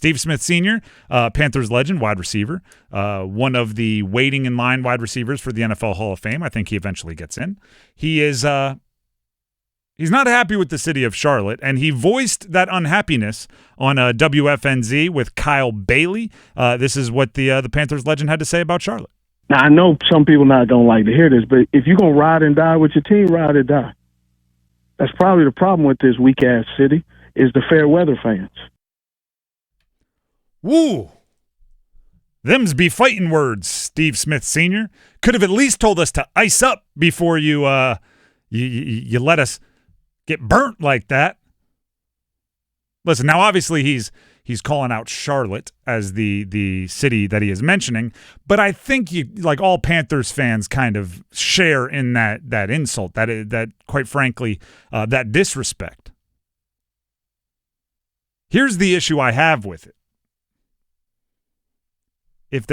Steve Smith Sr., Panthers legend, wide receiver, one of the waiting in line wide receivers for the NFL Hall of Fame. I think he eventually gets in. He is he's not happy with the city of Charlotte, and he voiced that unhappiness on WFNZ with Kyle Bailey. This is what the Panthers legend had to say about Charlotte. Now, I know some people not going to like to hear this, but if you're going to ride and die with your team, ride or die. That's probably the problem with this weak-ass city is the fair weather fans. Woo! Them's be fighting words, Steve Smith Sr. Could have at least told us to ice up before you let us get burnt like that. Listen, now obviously he's calling out Charlotte as the city that he is mentioning, but I think like all Panthers fans kind of share in that insult, that quite frankly, that disrespect. Here's the issue I have with it. If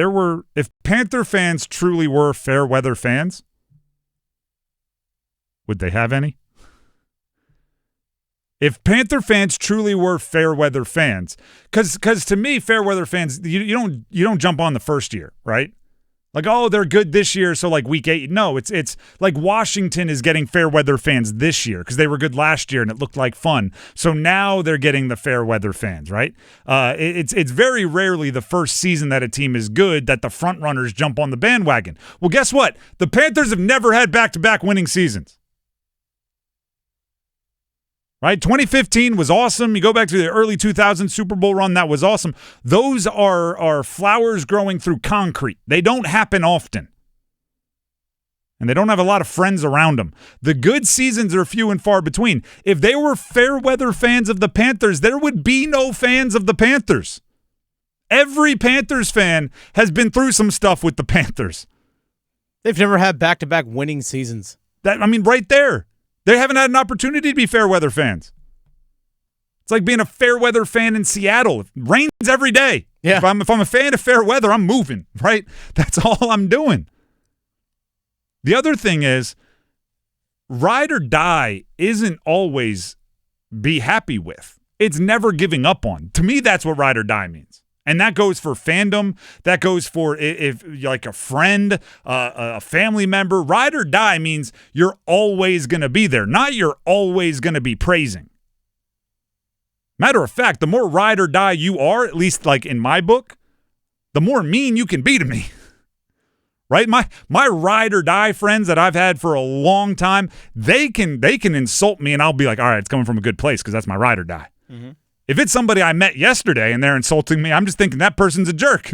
Panther fans truly were fair weather fans, would they have any? If Panther fans truly were fair weather fans, because to me, fair weather fans, you don't jump on the first year, right? Like, oh, they're good this year, so like week 8. No, it's like Washington is getting fair weather fans this year because they were good last year and it looked like fun. So now they're getting the fair weather fans, right? It's very rarely the first season that a team is good that the front runners jump on the bandwagon. Well, guess what? The Panthers have never had back-to-back winning seasons. Right? 2015 was awesome. You go back to the early 2000s Super Bowl run, that was awesome. Those are flowers growing through concrete. They don't happen often. And they don't have a lot of friends around them. The good seasons are few and far between. If they were fair weather fans of the Panthers, there would be no fans of the Panthers. Every Panthers fan has been through some stuff with the Panthers. They've never had back-to-back winning seasons. Right there. They haven't had an opportunity to be fair weather fans. It's like being a fair weather fan in Seattle. It rains every day. Yeah. If I'm a fan of fair weather, I'm moving, right? That's all I'm doing. The other thing is, ride or die isn't always be happy with. It's never giving up on. To me, that's what ride or die means. And that goes for fandom. That goes for if like a friend, a family member. Ride or die means you're always going to be there, not you're always going to be praising. Matter of fact, the more ride or die you are, at least like in my book, the more mean you can be to me. Right? My ride or die friends that I've had for a long time, they can insult me and I'll be like, all right, it's coming from a good place because that's my ride or die. Mm-hmm. If it's somebody I met yesterday and they're insulting me, I'm just thinking that person's a jerk.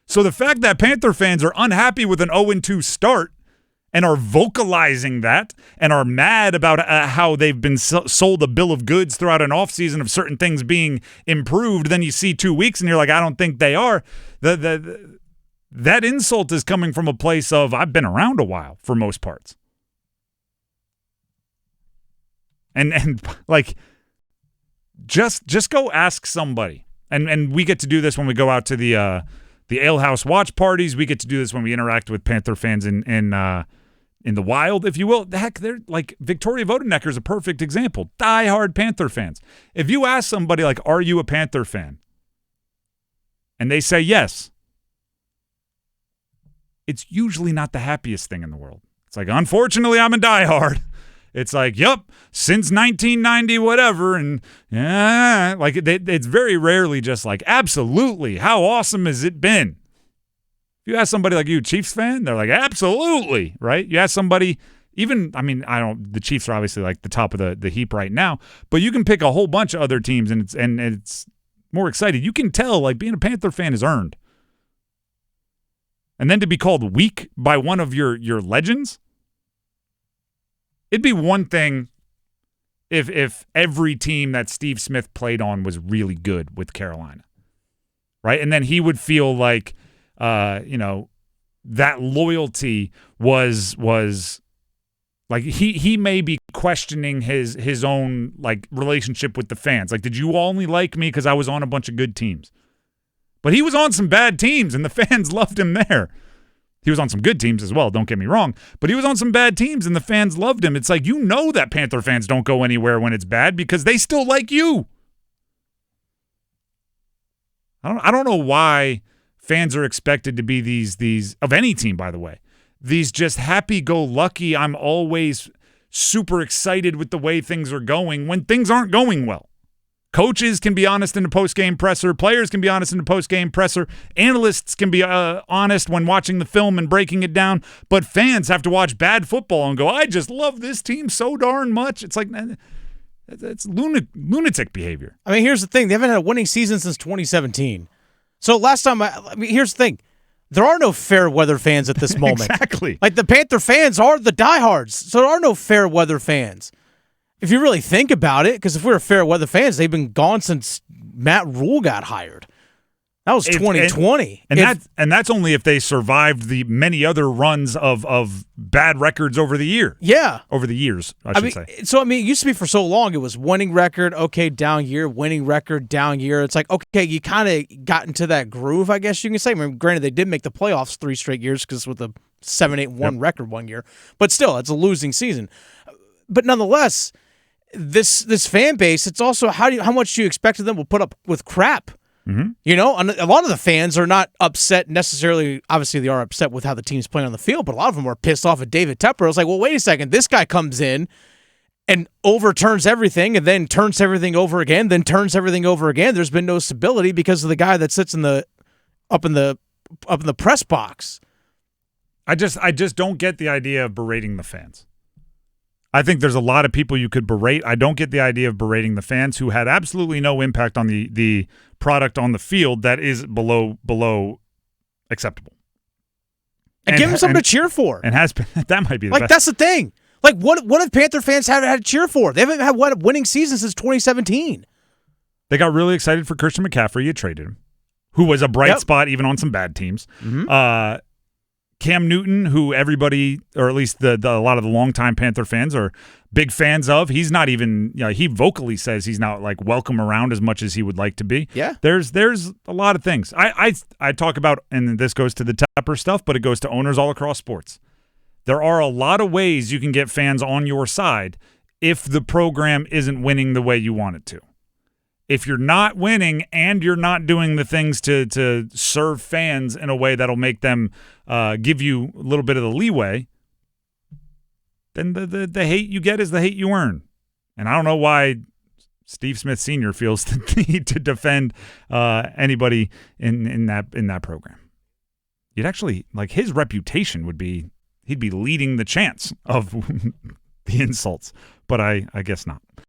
So the fact that Panther fans are unhappy with an 0-2 start and are vocalizing that and are mad about how they've been sold a bill of goods throughout an offseason of certain things being improved, then you see 2 weeks and you're like, I don't think they are. That insult is coming from a place of I've been around a while for most parts. And like... Just go ask somebody, and we get to do this when we go out to the alehouse watch parties. We get to do this when we interact with Panther fans in the wild, if you will. Heck, they're like Victoria Vodenecker is a perfect example. Die-hard Panther fans. If you ask somebody like, "Are you a Panther fan?" and they say yes, it's usually not the happiest thing in the world. It's like, unfortunately, I'm a diehard. It's like, yep, since 1990, whatever, and yeah, like it's very rarely just like, absolutely, how awesome has it been? If you ask somebody like you, Chiefs fan, they're like, absolutely, right? You ask somebody, the Chiefs are obviously like the top of the heap right now, but you can pick a whole bunch of other teams, and it's more excited. You can tell, like, being a Panther fan is earned, and then to be called weak by one of your legends. It'd be one thing if every team that Steve Smith played on was really good with Carolina, right? And then he would feel like, that loyalty was like he may be questioning his own like relationship with the fans. Like, did you only like me because I was on a bunch of good teams? But he was on some bad teams, and the fans loved him there. He was on some good teams as well, don't get me wrong, but he was on some bad teams and the fans loved him. It's like, that Panther fans don't go anywhere when it's bad because they still like you. I don't know why fans are expected to be these of any team, by the way. These just happy-go-lucky, I'm always super excited with the way things are going when things aren't going well. Coaches can be honest in the post-game presser. Players can be honest in the post-game presser. Analysts can be honest when watching the film and breaking it down. But fans have to watch bad football and go, I just love this team so darn much. It's like, it's lunatic behavior. I mean, here's the thing. They haven't had a winning season since 2017. So last time, here's the thing. There are no fair weather fans at this moment. Exactly. Like, the Panther fans are the diehards. So there are no fair weather fans. If you really think about it, because if we were fair weather fans, they've been gone since Matt Rhule got hired. That was 2020. And that's only if they survived the many other runs of bad records over the year. Yeah. Over the years, I should say. So, it used to be for so long, it was winning record, okay, down year, winning record, down year. It's like, okay, you kind of got into that groove, I guess you can say. I mean, granted, they did make the playoffs 3 straight years because with a 7-8-1 record one year. But still, it's a losing season. But nonetheless, this fan base, it's also how much do you expect them will put up with crap? Mm-hmm. You know, a lot of the fans are not upset necessarily. Obviously, they are upset with how the team's playing on the field, but a lot of them are pissed off at David Tepper. I was like, well, wait a second. This guy comes in and overturns everything and then turns everything over again, then turns everything over again. There's been no stability because of the guy that sits up in the press box. I just don't get the idea of berating the fans. I think there's a lot of people you could berate. I don't get the idea of berating the fans who had absolutely no impact on the product on the field that is below acceptable. And give them something to cheer for. And has been, that might be the best. That's the thing. Like, what have Panther fans had to cheer for? They haven't had a winning season since 2017. They got really excited for Christian McCaffrey. You traded him, who was a bright spot even on some bad teams. Mm-hmm. Cam Newton, who everybody, or at least a lot of the longtime Panther fans are big fans of, he's not even, he vocally says he's not like welcome around as much as he would like to be. Yeah. There's a lot of things. I talk about, and this goes to the Tepper stuff, but it goes to owners all across sports. There are a lot of ways you can get fans on your side if the program isn't winning the way you want it to. If you're not winning and you're not doing the things to serve fans in a way that'll make them give you a little bit of the leeway, then the hate you get is the hate you earn. And I don't know why Steve Smith Sr. feels the need to defend anybody in that program. You'd actually, like, his reputation would be, he'd be leading the chance of the insults, but I guess not.